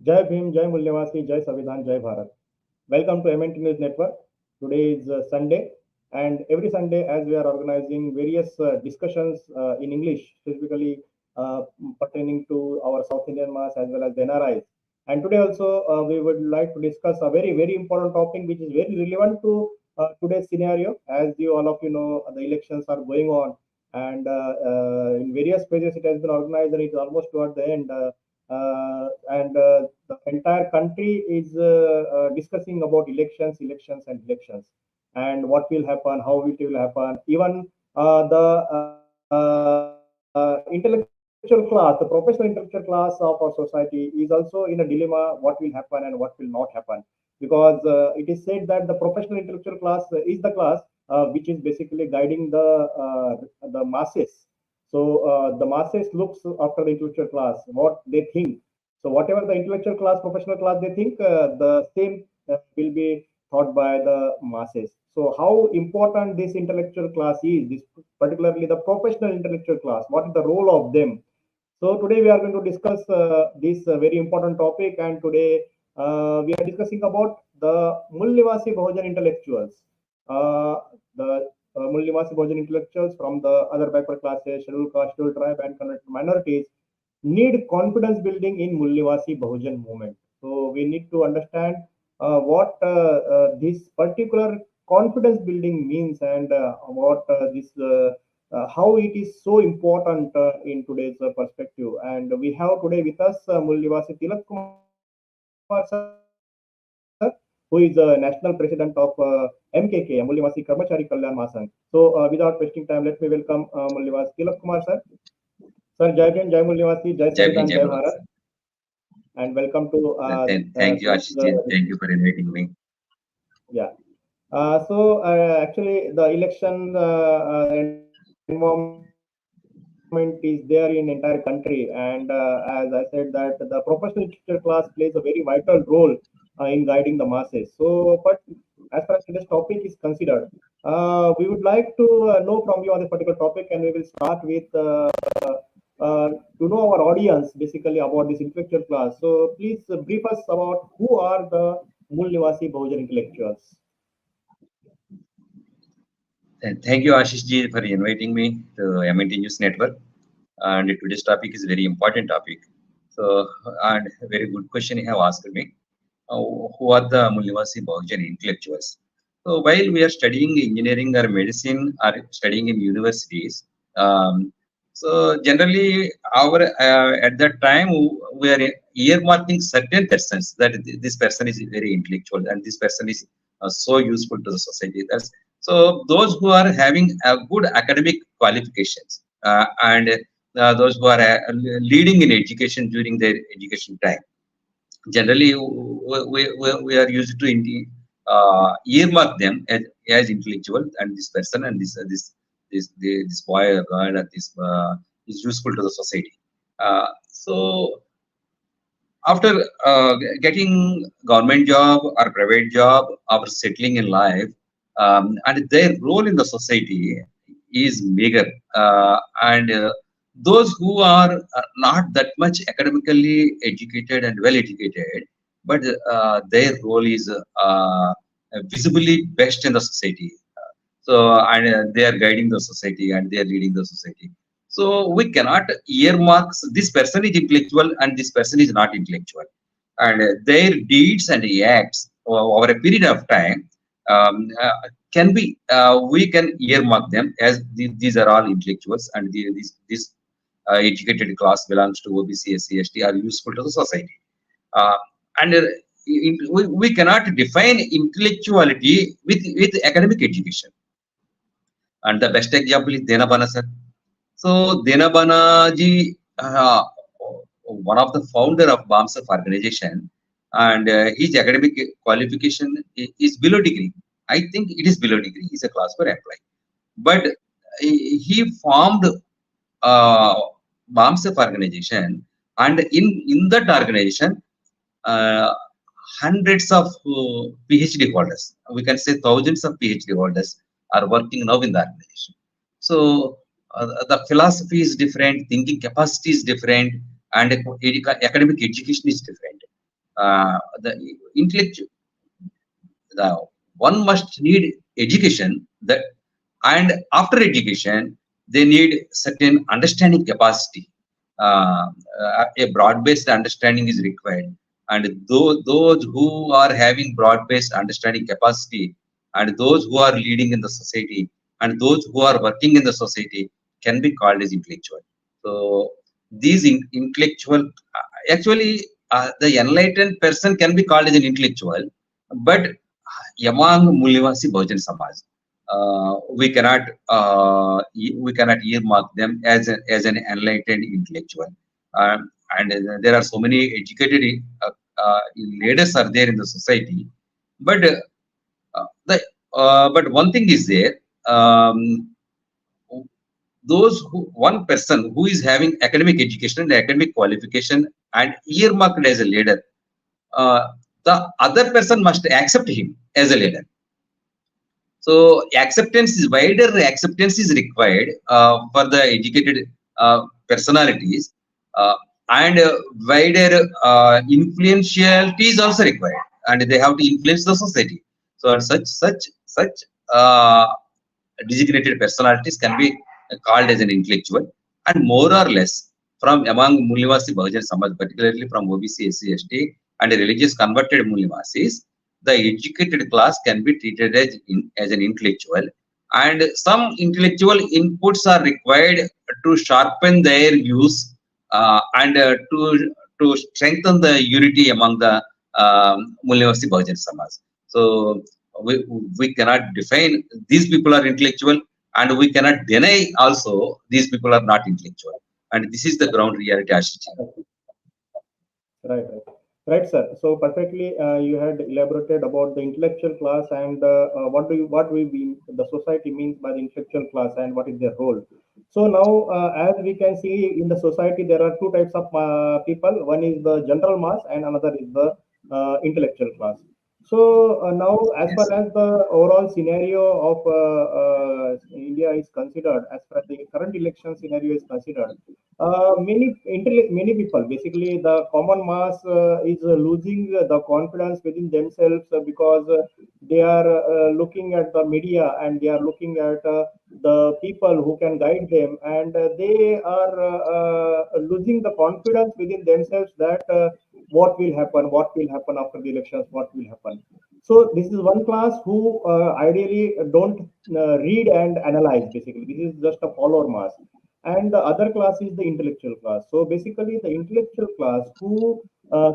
Jai Bhim, Jai Mulnivasi, Jai Savidhan, Jai Bharat. Welcome to MNT News Network. Today is Sunday, and every Sunday, as we are organizing various discussions in English, specifically pertaining to our South Indian mass as well as the NRIs. And today also, we would like to discuss a very, very important topic which is very relevant to today's scenario. As you all of you know, the elections are going on, and in various places it has been organized, and it's almost toward the end. And the entire country is discussing about and elections, and what will happen, how it will happen. Even the intellectual class, the professional intellectual class of our society, is also in a dilemma: what will happen and what will not happen. Because it is said that the professional intellectual class is the class which is basically guiding the masses. So the masses looks after the intellectual class, what they think. So whatever the intellectual class, professional class they think, the same will be thought by the masses. So how important this intellectual class is, this particularly the professional intellectual class, what is the role of them? So today we are going to discuss this very important topic, and today we are discussing about the Mulnivasi Bahujan intellectuals. The Mulnivasi Bahujan intellectuals from the other backward classes, scheduled caste, scheduled tribe, and converted minorities need confidence building in Mulnivasi Bahujan movement. So we need to understand what this particular confidence building means, and what how it is so important in today's perspective. And we have today with us Mulnivasi Tilak Kumar sir, who is the national president of MKKM, Mulnivasi Karmachari Kalyan Mahasangh. So without wasting time, let me welcome Mulnivasi Tilak Kumar sir. Sir, Jai Bhim, Jai Mulnivasi, Jai Savidhan, Jai Bharat, and welcome to Thank you, Ashish. Thank you for inviting me. yeah. So actually, the election environment is there in entire country, and as I said, that the professional literature class plays a very vital role in guiding the masses. So, but as far as today's topic is considered, we would like to know from you on this particular topic, and we will start with to know our audience basically about this intellectual class. So please brief us about who are the Mulnivasi Bahujan intellectuals. Thank you, Ashish ji, for inviting me to MNT News Network. And today's topic is a very important topic. So, and a very good question you have asked me. Who are the Mulnivasi Bahujan intellectuals? So, while we are studying engineering or medicine or studying in universities, so generally, our at that time we are earmarking certain persons that this person is very intellectual and this person is so useful to the society. That's so those who are having a good academic qualifications and those who are leading in education during their education time. Generally, we are used to earmark them as intellectual, and this person and this boy or girl and this is useful to the society. So after getting government job or private job, after settling in life, and their role in the society is meager, and those who are not that much academically educated and well educated, but their role is visibly best in the society. So, and they are guiding the society and they are leading the society. So we cannot earmark this person is intellectual and this person is not intellectual, and their deeds and acts over a period of time can be we can earmark them as these are all intellectuals, and this educated class belongs to OBC, SC, ST, are useful to the society. And we cannot define intellectuality with academic education. And the best example is Denabana sir. So Denabana ji, one of the founder of BAMSF organization, and his academic qualification is below degree. I think it is below degree. He's a class 4 employee. But he formed BAMSF organization, and in that organization, uh, hundreds of PhD holders, we can say thousands of PhD holders are working now in the organization. So the philosophy is different, thinking capacity is different, and academic education is different. The intellectual, the one must need education, that, and after education they need certain understanding capacity. uh, a broad-based understanding is required, and those who are having broad-based understanding capacity, and those who are leading in the society, and those who are working in the society can be called as intellectual. So these intellectual, actually, the enlightened person can be called as an intellectual, but among Mulnivasi Bahujan Samaj, we cannot earmark them as an enlightened intellectual. And there are so many educated leaders are there in the society, but but one thing is there. Um, those who, one person who is having academic education and academic qualification and earmarked as a leader, uh, the other person must accept him as a leader. So wider acceptance is required for the educated personalities, uh, and wider influentiality is also required, and they have to influence the society. So such uh, designated personalities can be called as an intellectual, and more or less from among Mulnivasi Bahujan Samaj, particularly from OBC, SC, ST, and religious converted Mulnivasis, the educated class can be treated as an intellectual, and some intellectual inputs are required to sharpen their views, and to strengthen the unity among the Mulnivasi Bahujan Samaj. So we cannot define these people are intellectual, and we cannot deny also these people are not intellectual. And this is the ground reality, Ashish. Right, right. Right, sir. So perfectly, you had elaborated about the intellectual class and what we mean, the society means by the intellectual class and what is their role. So now, as we can see in the society, there are two types of people. One is the general mass, and another is the intellectual class. So now, as far Yes. as the overall scenario of India is considered, as far as the current election scenario is considered, many people, basically the common mass, is losing the confidence within themselves because they are looking at the media and they are looking at the people who can guide them, and they are losing the confidence within themselves that what will happen after the elections, what will happen. So this is one class who ideally don't read and analyze. Basically, this is just a follower mass, and the other class is the intellectual class. So basically, the intellectual class who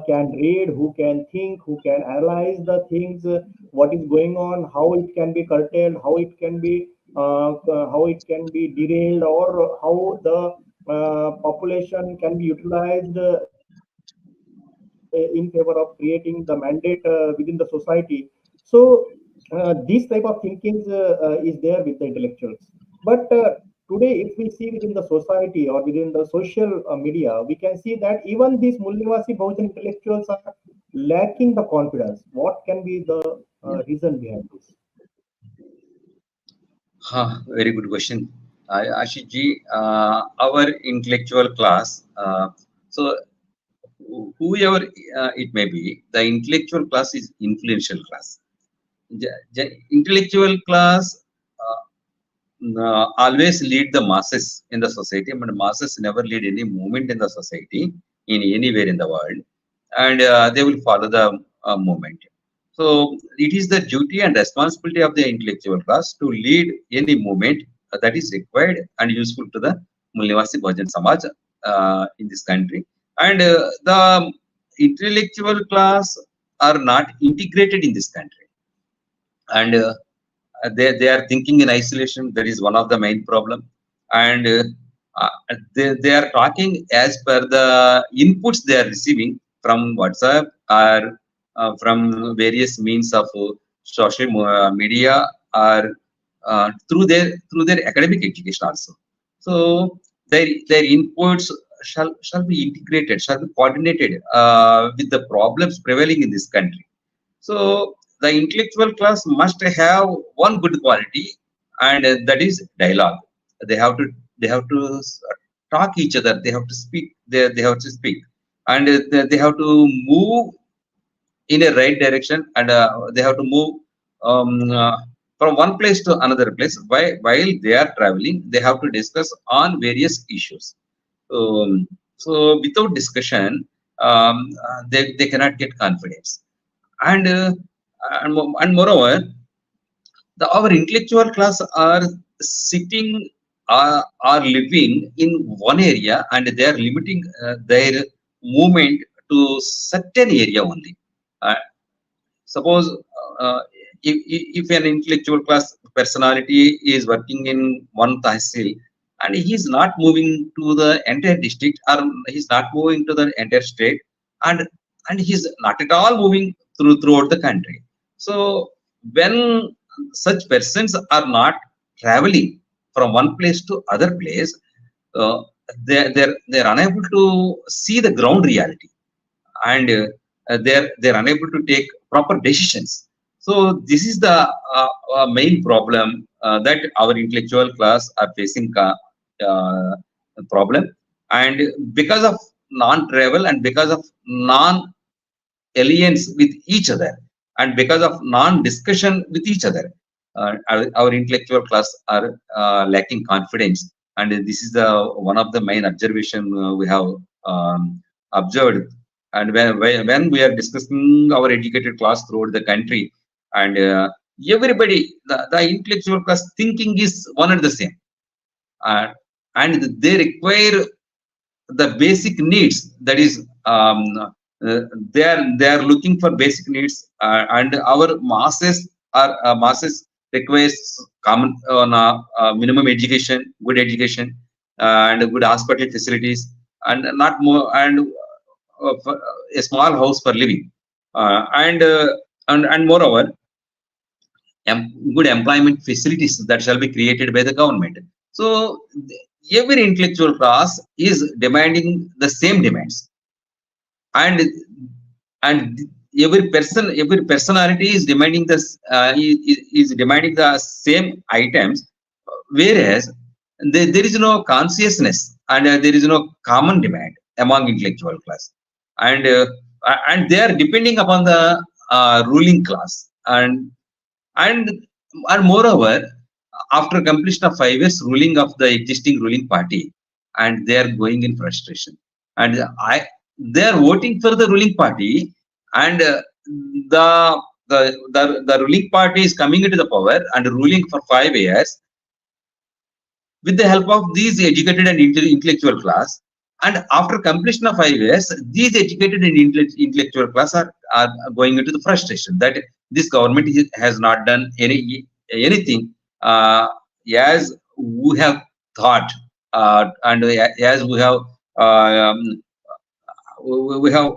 can read, who can think, who can analyze the things, what is going on, how it can be curtailed, how it can be derailed, or how the population can be utilized in favor of creating the mandate within the society. So these type of thinkings is there with the intellectuals. But today, if we see within the society or within the social media, we can see that even these Mulnivasi Bahujan intellectuals are lacking the confidence. What can be the reason behind this? Very good question, Ashish ji. Our intellectual class, so whoever it may be, the intellectual class is influential class. Intellectual class always lead the masses in the society, but masses never lead any movement in the society in anywhere in the world, and they will follow the movement. So it is the duty and responsibility of the intellectual class to lead any movement that is required and useful to the Mulnivasi Bahujan Samaj in this country. And the intellectual class are not integrated in this country, and they are thinking in isolation. That is one of the main problem, and they are talking as per the inputs they are receiving from WhatsApp or from various means of social media, or through their academic education also. So their inputs shall be integrated, shall be coordinated with the problems prevailing in this country. So the intellectual class must have one good quality, and that is dialogue. They have to talk each other. They have to speak. They have to speak, and they have to move in a right direction, and they have to move from one place to another place. While they are traveling, they have to discuss on various issues. So without discussion, they cannot get confidence. And and moreover, our intellectual class are sitting, are living in one area, and they are limiting their movement to certain area only. Uh, Suppose if an intellectual class personality is working in one tahsil, and he is not moving to the entire district, or he's not moving to the entire state, and he's not at all moving throughout the country. So when such persons are not traveling from one place to other place, uh, they're unable to see the ground reality, and they're unable to take proper decisions. So this is the main problem that our intellectual class are facing uh, problem. And because of non-travel, and because of non-alliance with each other, and because of non-discussion with each other, our intellectual class are lacking confidence. And this is the one of the main observation we have observed. And when we are discussing our educated class throughout the country, and everybody, the intellectual class thinking is one and the same, uh, and they require the basic needs, that is, they are looking for basic needs, and our masses requires common minimum education, good education, and good hospital facilities, and not more, and a small house for living, and moreover, good employment facilities that shall be created by the government. So every intellectual class is demanding the same demands, and every personality is demanding is demanding the same items, whereas there is no consciousness, and there is no common demand among intellectual class, and they are depending upon the ruling class, and and moreover, after completion of 5 years ruling of the existing ruling party, and they are going in frustration, and they are voting for the ruling party, and the, the ruling party is coming into the power and ruling for 5 years with the help of these educated and intellectual class. And after completion of 5 years, these educated and intellectual class are going into the frustration that this government has not done anything as we have thought, and as we have we have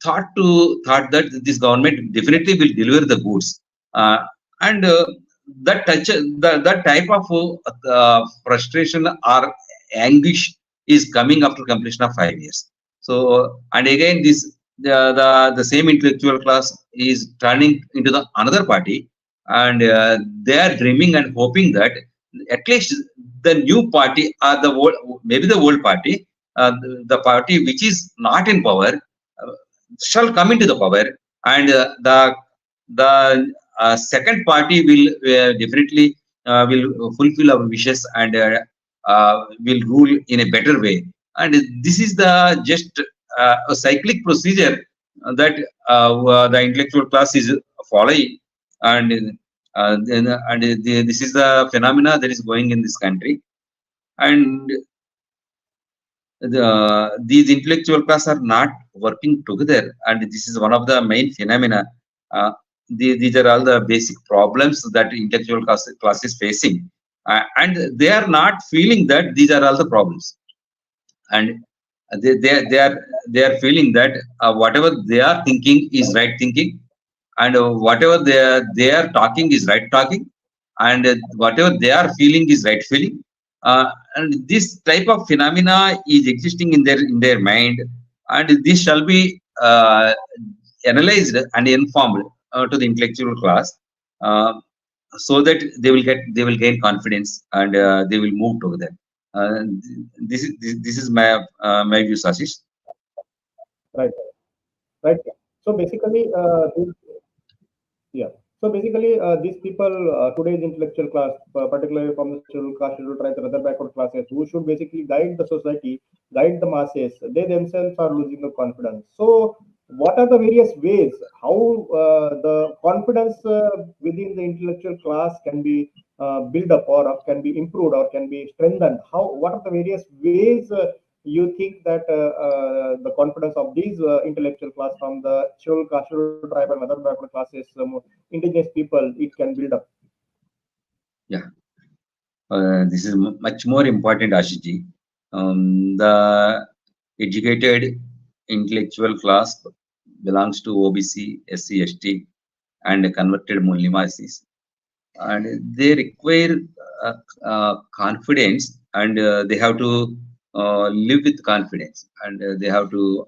thought that this government definitely will deliver the goods, and that type of frustration or anguish is coming after completion of 5 years. So, and again, the same intellectual class is turning into the another party, and they are dreaming and hoping that at least the new party, or the old, maybe the old party, the party which is not in power, shall come into the power, and the second party will definitely will fulfill our wishes, and will rule in a better way. And this is the just a cyclic procedure that the intellectual class is following, and this is the phenomena that is going in this country. And these intellectual class are not working together, and this is one of the main phenomena. These are all the basic problems that intellectual class is facing, and they are not feeling that these are all the problems, and they are feeling that whatever they are thinking is right thinking, and whatever they are talking is right talking, and whatever they are feeling is right feeling, and this type of phenomena is existing in their mind, and this shall be analyzed and informed to the intellectual class, uh, so that they will gain confidence, and they will move together. uh, this is my view, Sashish. Right. Right. So basically, yeah. So basically, these people, today's intellectual class, particularly from the scheduled caste, scheduled tribes, and other backward classes, who should basically guide the society, guide the masses, they themselves are losing the confidence. So, what are the various ways how the confidence within the intellectual class can be built up, or can be improved, or can be strengthened? How? What are the various ways you think that the confidence of these intellectual class from the scheduled caste, scheduled tribe, and other backward classes, indigenous people, it can build up? Yeah, this is much more important, Ashiji. The educated intellectual class belongs to OBC, SC, ST, and converted Mulnivasis, and they require confidence, and they have to live with confidence, and they have to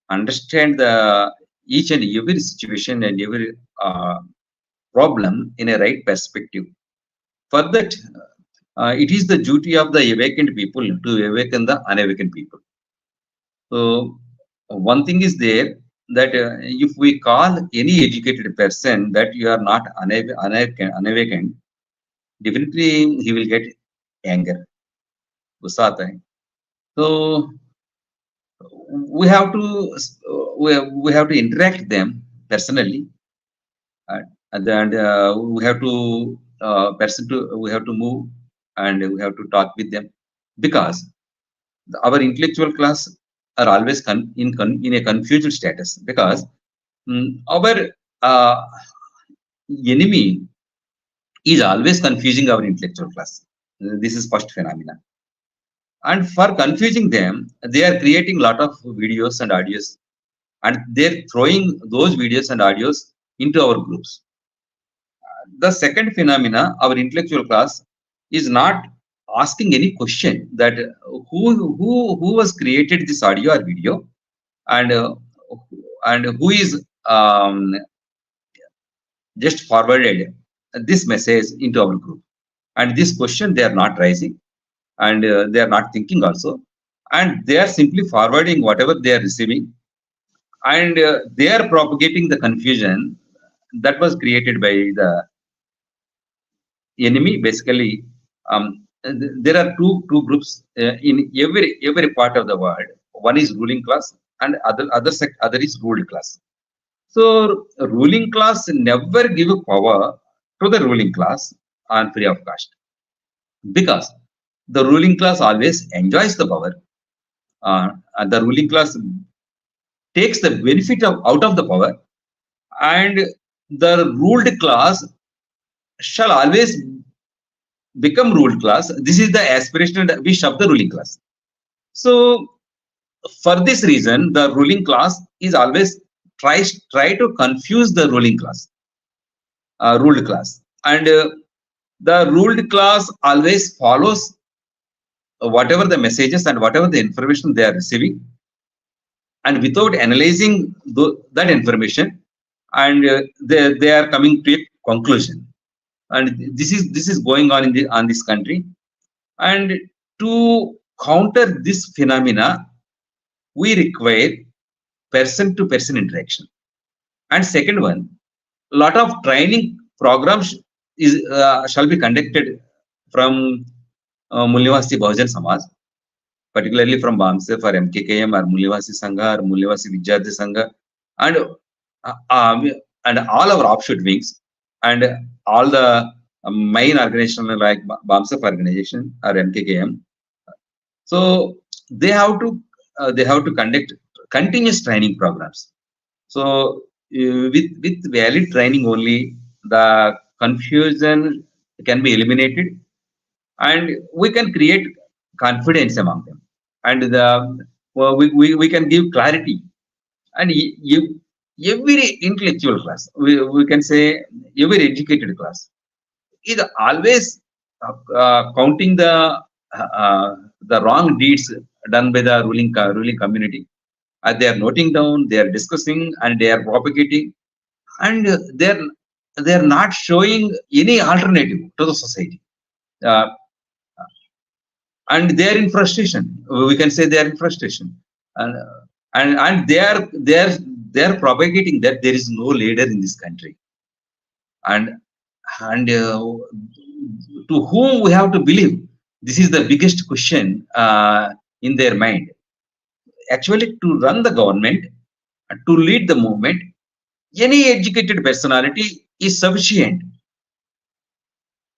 understand the each and every situation and every problem in a right perspective. For that, it is the duty of the awakened people to awaken the unawakened people. So one thing is there, that if we call any educated person that you are not unawakened, definitely he will get anger. गुस्सा आता है. So we have to we have to interact them personally, and then we have to we have to move, and we have to talk with them, because our intellectual class are always in a confused status, because our uh, enemy is always confusing our intellectual class. This is first phenomena. And for confusing them, they are creating a lot of videos and audios, and they're throwing those videos and audios into our groups. The second phenomena, our intellectual class is not asking any question that who was created this audio or video, and who is just forwarded this message into our group. And this question they are not raising, and they are not thinking also, and they are simply forwarding whatever they are receiving, and they are propagating the confusion that was created by the enemy. Basically, there are two groups in every part of the world. One is ruling class, and other is ruled class. So ruling class never give power to the ruling class on free of cost, because the ruling class always enjoys the power, and the ruling class takes the benefit out of the power, and the ruled class shall always become ruled class. This is the aspirational wish of the ruling class. So for this reason, the ruling class is always try to confuse the ruling class, ruled class, and the ruled class always follows whatever the messages and whatever the information they are receiving, and without analyzing that information, and they are coming to a conclusion. And this is going on in on this country. And to counter this phenomena, we require person to person interaction. And second one, lot of training programs is shall be conducted from Mulnivasi Bahujan Samaj, particularly from BAMSE for MKKM or Mulnivasi Sangha or Mulnivasi Vidyarthi Sangha, and and all our offshoot wings, and all the main organization like BAMSE organization or MKKM. So they have to conduct continuous training programs. So with valid training only, the confusion can be eliminated, and we can create confidence among them, and we can give clarity. And every intellectual class, we can say every educated class, is always counting the wrong deeds done by the ruling community. They are noting down, they are discussing, and they are propagating, and they are not showing any alternative to the society. Uh, and they are in frustration. We can say they are in frustration. And and they are propagating that there is no leader in this country, and to whom we have to believe. This is the biggest question in their mind. Actually, to run the government, to lead the movement, any educated personality is sufficient,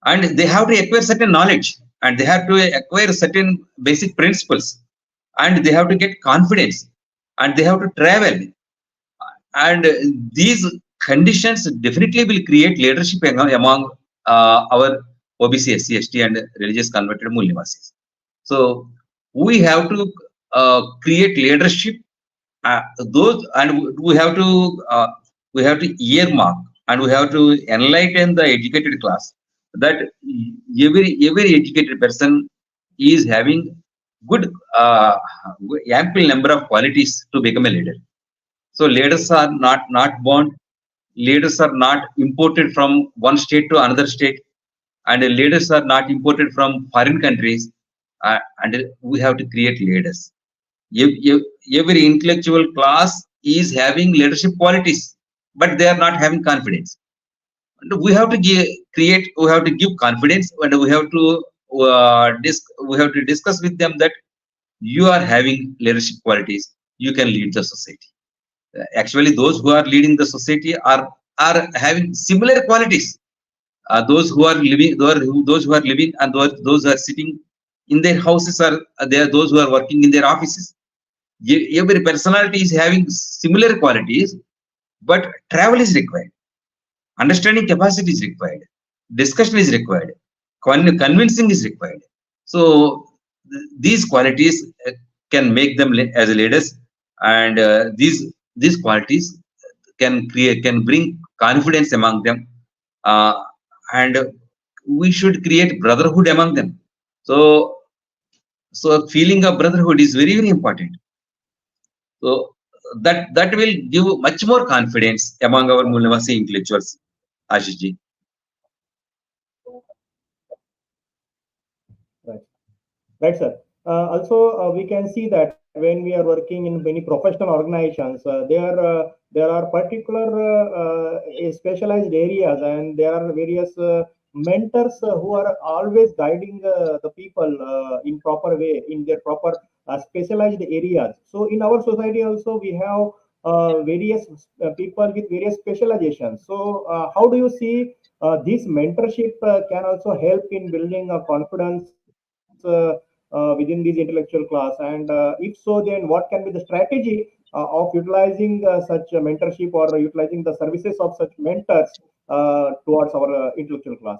and they have to acquire certain knowledge, and they have to acquire certain basic principles, and they have to get confidence, and they have to travel, and these conditions definitely will create leadership among our OBC, SC, ST, and religious converted Mulnivasis. So we have to create leadership. Those, and we have to earmark, and we have to enlighten the educated class that every educated person is having good ample number of qualities to become a leader. So leaders are not born. Leaders are not imported from one state to another state, and leaders are not imported from foreign countries. And we have to create leaders. Every intellectual class is having leadership qualities, but they are not having confidence. And we have to create. We have to give confidence, and we have to discuss with them that you are having leadership qualities. You can lead the society. Actually, those who are leading the society are having similar qualities. Those who are living, those who are living, and those who are sitting in their houses are there. Those who are working in their offices. Every personality is having similar qualities, but travel is required. Understanding capacity is required. Discussion is required. Convincing is required. So these qualities can make them as leaders, and these qualities can bring confidence among them, uh, and we should create brotherhood among them. So a feeling of brotherhood is very important. So that will give much more confidence among our Mulnivasi intellectuals, Ashish ji. Right. Right, sir. Also, we can see that when we are working in many professional organizations, there are particular specialized areas, and there are various mentors who are always guiding the people in proper way in their proper specialized areas. So, in our society also, we have various people with various specializations. So, how do you see this mentorship can also help in building a confidence within these intellectual class? And if so, then what can be the strategy of utilizing such mentorship or utilizing the services of such mentors towards our intellectual class?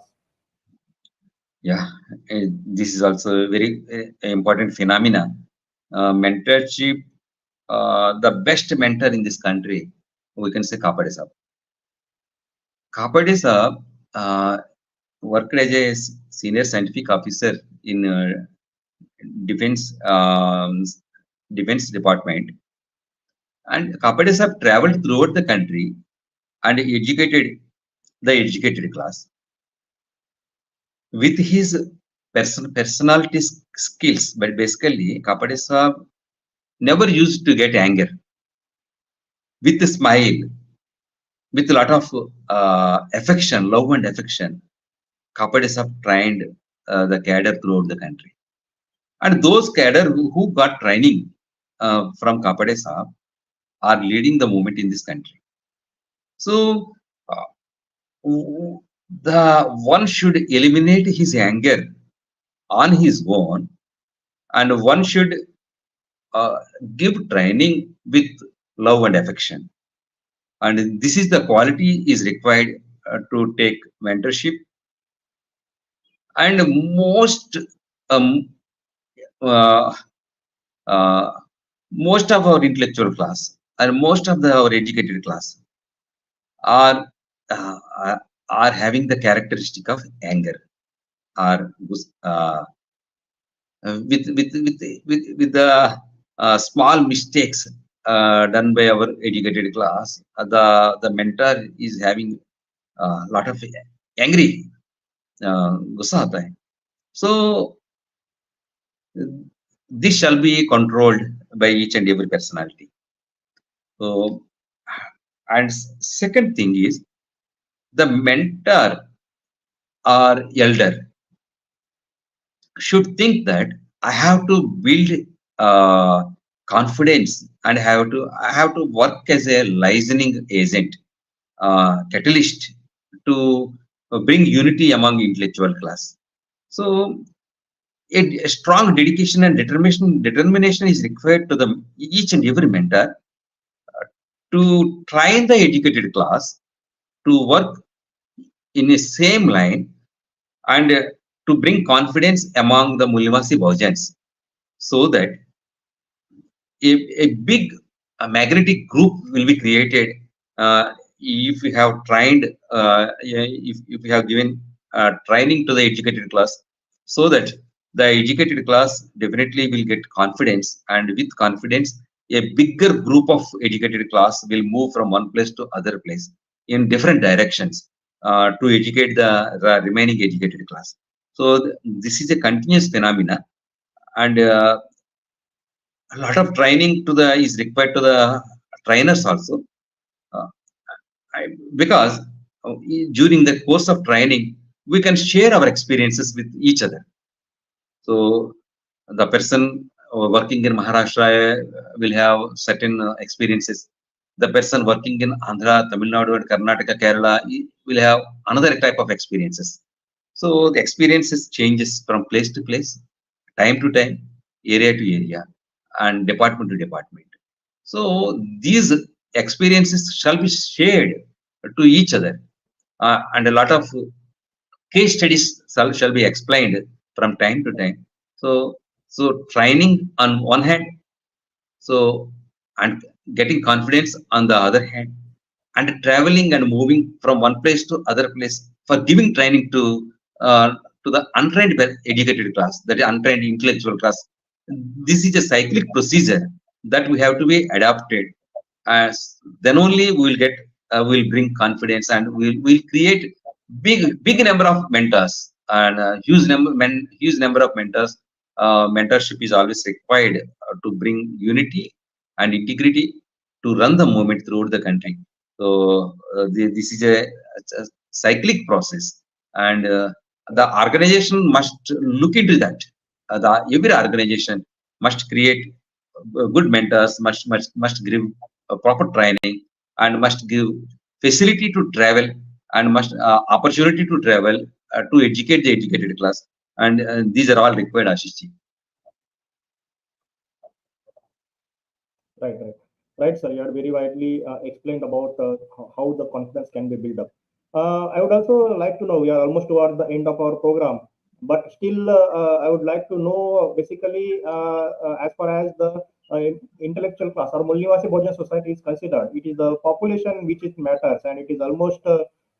Yeah, this is also a very important phenomena. Mentorship, the best mentor in this country, we can say Kapade Sahab. Kapade Sahab worked as a senior scientific officer in defense defense department, and Kapade Sahab traveled throughout the country and educated the educated class with his personality skills. But basically, Kapade Sahab never used to get anger. With a smile, with a lot of affection, love and affection, Kapade Sahab trained the cadre throughout the country. And those cadre who got training from Kapade Sahab are leading the movement in this country. So uh, the one should eliminate his anger on his own, and one should uh, give training with love and affection. And this is the quality is required to take mentorship. And um, uh, uh, most of our intellectual class and most of our educated class are uh, are are having the characteristic of anger, or uh, with the small mistakes done by our educated class, the mentor is having a lot of angry, गुस्सा आता है. So this shall be controlled by each and every personality. So, and second thing is the mentor or elder should think that I have to build confidence and I have to work as a listening agent, catalyst to bring unity among intellectual class. So a strong dedication and determination is required to the each and every mentor to train the educated class to work in a same line and to bring confidence among the Mulnivasi Bahujans so that a big magnetic group will be created if we have trained, if we have given training to the educated class, so that the educated class definitely will get confidence, and with confidence, a bigger group of educated class will move from one place to other place in different directions to educate the remaining educated class. So this is a continuous phenomena, and a lot of training to the is required to the trainers also, uh, because during the course of training we can share our experiences with each other. So the person working in Maharashtra will have certain experiences. The person working in Andhra, Tamil Nadu, and Karnataka, Kerala will have another type of experiences. So the experiences changes from place to place, time to time, area to area, and department to department. So these experiences shall be shared to each other, and a lot of case studies shall be explained from time to time. So, so training on one hand, so and getting confidence on the other hand, and traveling and moving from one place to other place for giving training uh, to the untrained educated class, that is untrained intellectual class. This is a cyclic procedure that we have to be adapted. As then only we will get will bring confidence, and we'll create big number of mentors, and huge number of mentors. Mentorship is always required to bring unity and integrity to run the movement throughout the country. So this is a cyclic process, and the organization must look into that. Every organization must create good mentors, must give proper training, and must give facility to travel, and must opportunity to travel to educate the educated class, and these are all required, Ashish ji. Right, right, right, sir. You had very widely explained about how the confidence can be built up. I would also like to know, we are almost towards the end of our program, but still, I would like to know basically as far as the intellectual class or Mulnivasi Bahujan society is considered, it is the population which it matters, and it is almost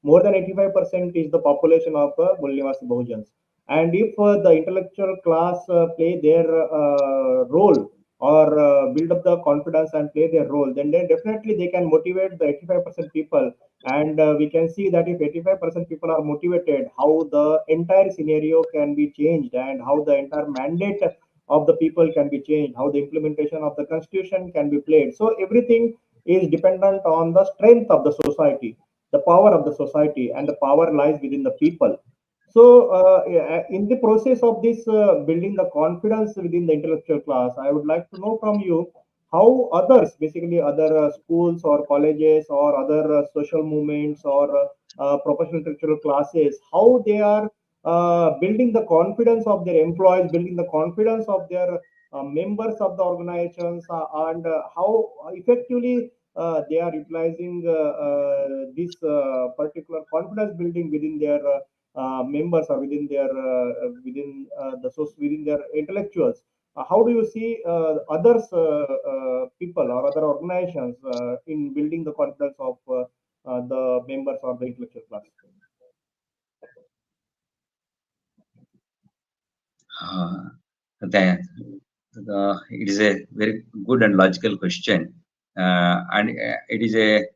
more than 85% is the population of Mulnivasi Bahujans. And if the intellectual class play their role or build up the confidence and play their role, then definitely they can motivate the 85% people. And we can see that if 85% people are motivated, how the entire scenario can be changed, and how the entire mandate of the people can be changed, how the implementation of the constitution can be played. So everything is dependent on the strength of the society, the power of the society, and the power lies within the people. So, in the process of this building the confidence within the intellectual class, I would like to know from you how others, basically other schools or colleges or other social movements or professional intellectual classes, how they are building the confidence of their employees, building the confidence of their members of the organizations, and how effectively they are utilizing this particular confidence building within their members or within their intellectuals. How do you see others people or other organizations in building the confidence of the members of the intellectual class? Uh, the, it is a very good and logical question, and it is a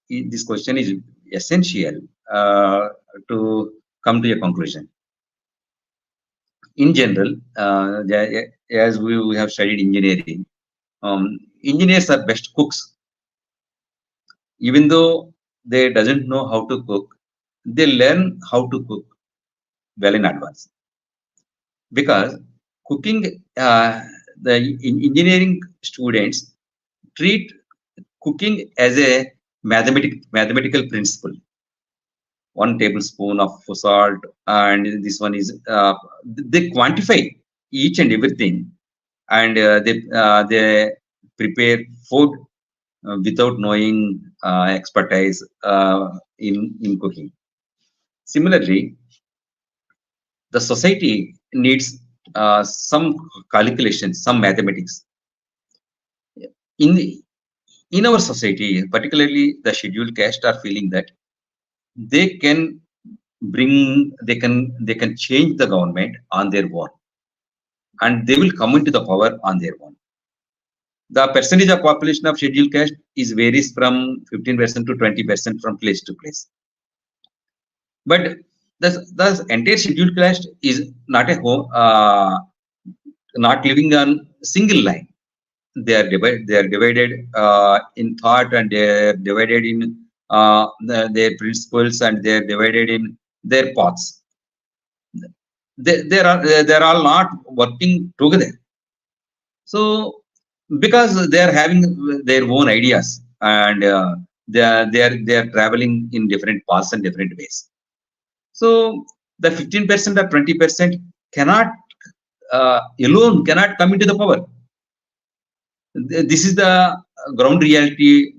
this question is essential to come to a conclusion. In general, as we have studied engineering, Engineers are best cooks. Even though they doesn't know how to cook, they learn how to cook well in advance. Because cooking, the engineering students treat cooking as a mathematical principle. 1 tablespoon of salt, and this one is they quantify each and everything, and they prepare food without knowing expertise in cooking. Similarly, the society needs some calculations, some mathematics. In in our society, particularly the scheduled caste, are feeling that they can they can change the government on their own, and they will come into the power on their own. The percentage of population of scheduled caste is varies from 15% to 20% from place to place. But the entire scheduled caste is not a home, not living on single line. They are divided in thought, and they are divided in their principles, and they are divided in their paths. They are all not working together. So because they are having their own ideas, and they are traveling in different paths and different ways. So the 15% or 20% cannot alone cannot come into the power. This is the ground reality,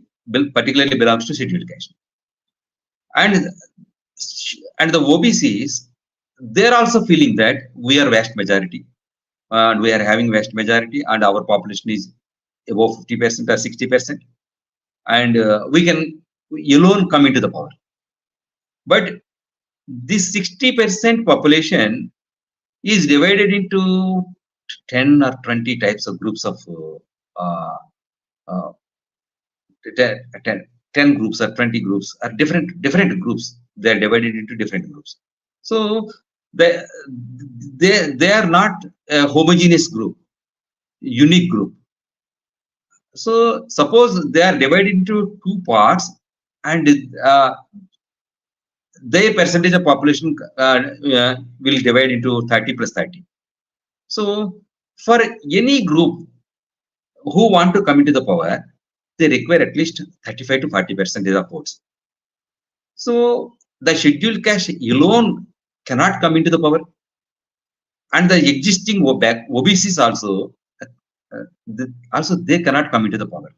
particularly belongs to scheduled caste. And the OBCs, they are also feeling that we are vast majority, and we are having vast majority, and our population is above 50% or 60%, and we can alone come into the power. But this 60% population is divided into 10 or 20 types of groups of uh, uh, 10 groups or 20 groups or different groups. They are divided into different groups. So they they are not a homogeneous group, unique group. So suppose they are divided into two parts, and their percentage of population will divide into 30 plus 30. So for any group who want to come into the power, they require at least 35 to 40% of votes. So the scheduled caste alone cannot come into the power, and the existing OBCs also they cannot come into the power.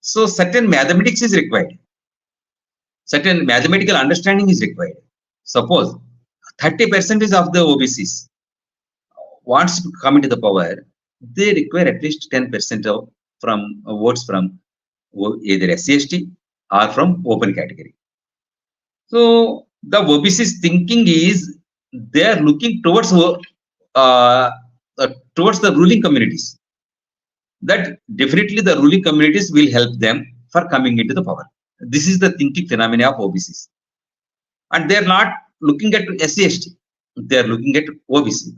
So certain mathematics is required, certain mathematical understanding is required. Suppose 30% of the OBCs wants to come into the power, they require at least 10% of from votes from either SC/ST or from open category. So the OBC's thinking is they are looking towards the ruling communities. That definitely the ruling communities will help them for coming into the power. This is the thinking phenomena of OBCs, and they are not looking at SC/ST. They are looking at OBC,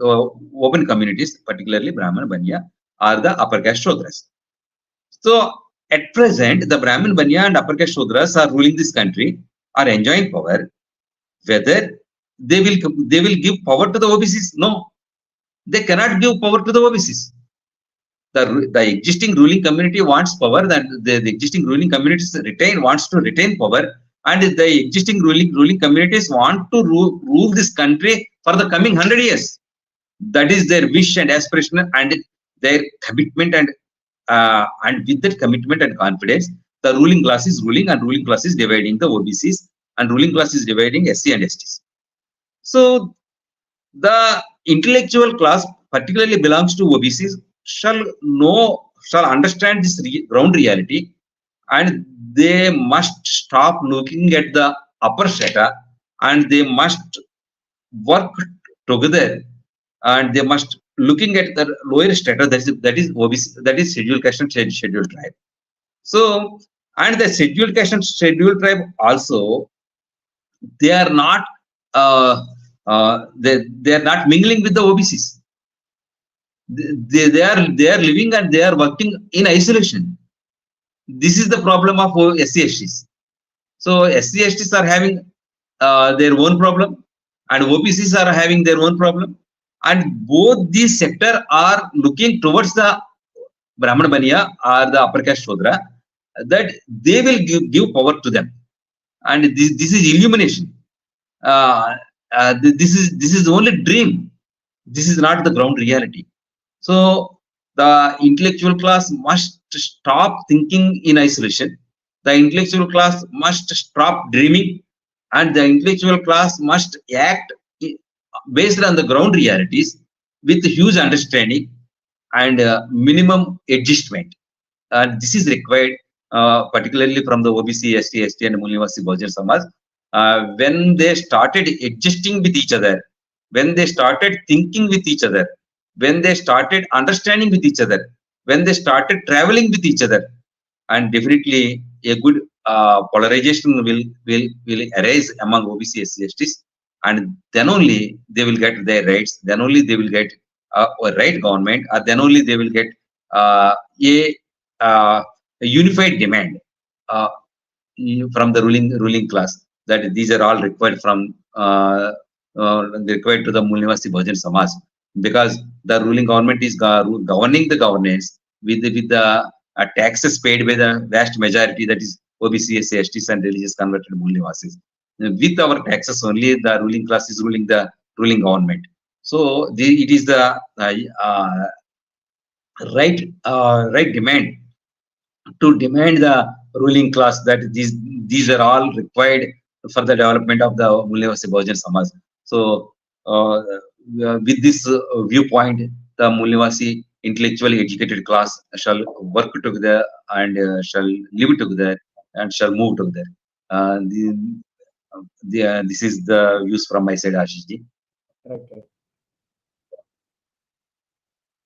open communities, particularly Brahman, Banya, or the upper caste Shudras. So at present, the Brahmin, Banya, and upper caste Shudras are ruling this country, are enjoying power. Whether they will give power to the OBCs? No, they cannot give power to the OBCs. The existing ruling community wants power, that the existing ruling communities wants to retain power, and the existing ruling communities want to rule this country for the coming 100 years. That is their wish and aspiration, and their commitment, and with that commitment and confidence, the ruling class is ruling, and ruling class is dividing the OBCs, and ruling class is dividing SC and STs. So the intellectual class particularly belongs to OBCs shall understand this ground reality, and they must stop looking at the upper strata, and they must work together, and they must looking at the lower strata, that is OBC, that is scheduled caste and scheduled tribe. So, and the scheduled caste and scheduled tribe also, they are not they are not mingling with the OBCs. they are living and they are working in isolation. This is the problem of SC/STs. So SC/STs are having their own problem, and OBCs are having their own problem, and both these sector are looking towards the Brahman Baniya or the upper caste Shudra, that they will give power to them, and this is illumination. This is only dream. This is not the ground reality. So the intellectual class must stop thinking in isolation. The intellectual class must stop dreaming, and the intellectual class must act based on the ground realities with huge understanding and minimum adjustment. This is required, particularly from the OBC, ST, ST, and Mulnivasi Bahujan Samaj. When they started adjusting with each other, when they started thinking with each other, when they started understanding with each other, when they started traveling with each other, and definitely a good polarization will arise among OBC, SC, STs, and then only they will get their rights. Then only they will get a right government, or then only they will get a unified demand uh, from the ruling class, that these are all required from required to the Mulnivasi Bahujan Samaj, because the ruling government is governing the governance with the taxes paid by the vast majority, that is OBC, STs, and religious converted Mulnivasis. With our taxes only, the ruling class is ruling the ruling government. So it is the right demand to demand the ruling class that these are all required for the development of the Mulnivasi Bahujan Samaj. So with this viewpoint, the Mulnivasi intellectually educated class shall work together and shall live together and shall move together. This is the views from my side, Ashish ji. Right, right.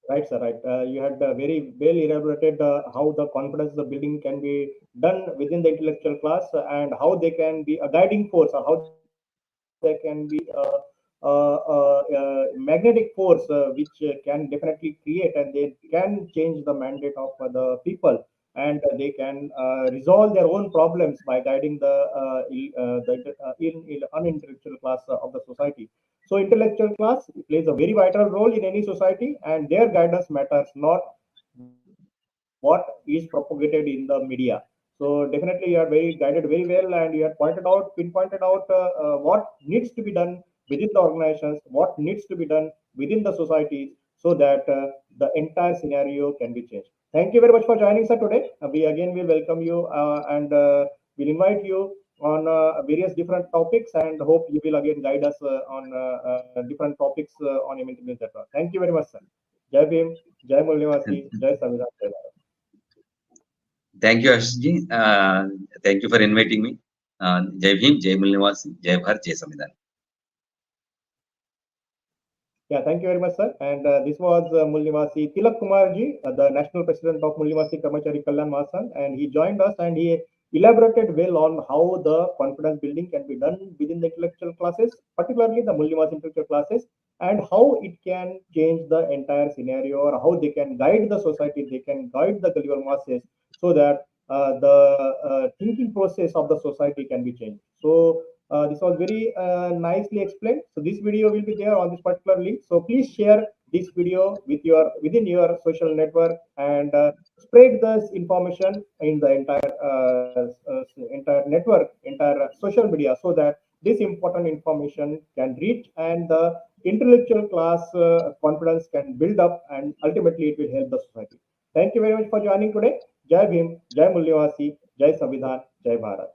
Right, sir. Right. You had very well elaborated how the confidence the building can be done within the intellectual class, and how they can be a guiding force, or how they can be magnetic force which can definitely create, and they can change the mandate of the people, and they can resolve their own problems by guiding the unintellectual class of the society. So intellectual class plays a very vital role in any society, and their guidance matters, not what is propagated in the media. So definitely you are very guided very well, and you have pinpointed out what needs to be done within the organizations, what needs to be done within the societies, so that the entire scenario can be changed. Thank you very much for joining, sir, today. We again will welcome you, and we'll invite you on various different topics, and hope you will again guide us on different topics on MNT News Network. Thank you very much, sir. Jai Bhim, Jai Mulnivasi, Jai Samvidhan, Jai Bharat. Thank you, Ashish ji. Thank you for inviting me. Jai Bhim, Jai Mulnivasi, Jai Bharat, Jai Samvidhan. Yeah, thank you very much, sir. And this was Mulnivasi Tilak Kumar ji, the national president of Mulnivasi Karmachari Kalyan Mahasangh, and he joined us and he elaborated well on how the confidence building can be done within the intellectual classes, particularly the Mulnivasi intellectual classes, and how it can change the entire scenario, or how they can guide the society, they can guide the Gulliver masses, so that the thinking process of the society can be changed. So this was very nicely explained. So this video will be there on this particular link. So please share this video within your social network, and spread this information in the entire network, entire social media, so that this important information can reach, and the intellectual class confidence can build up, and ultimately it will help the society. Thank you very much for joining today. Jai Bhim, Jai Mulnivasi, Jai Samvidhan, Jai Bharat.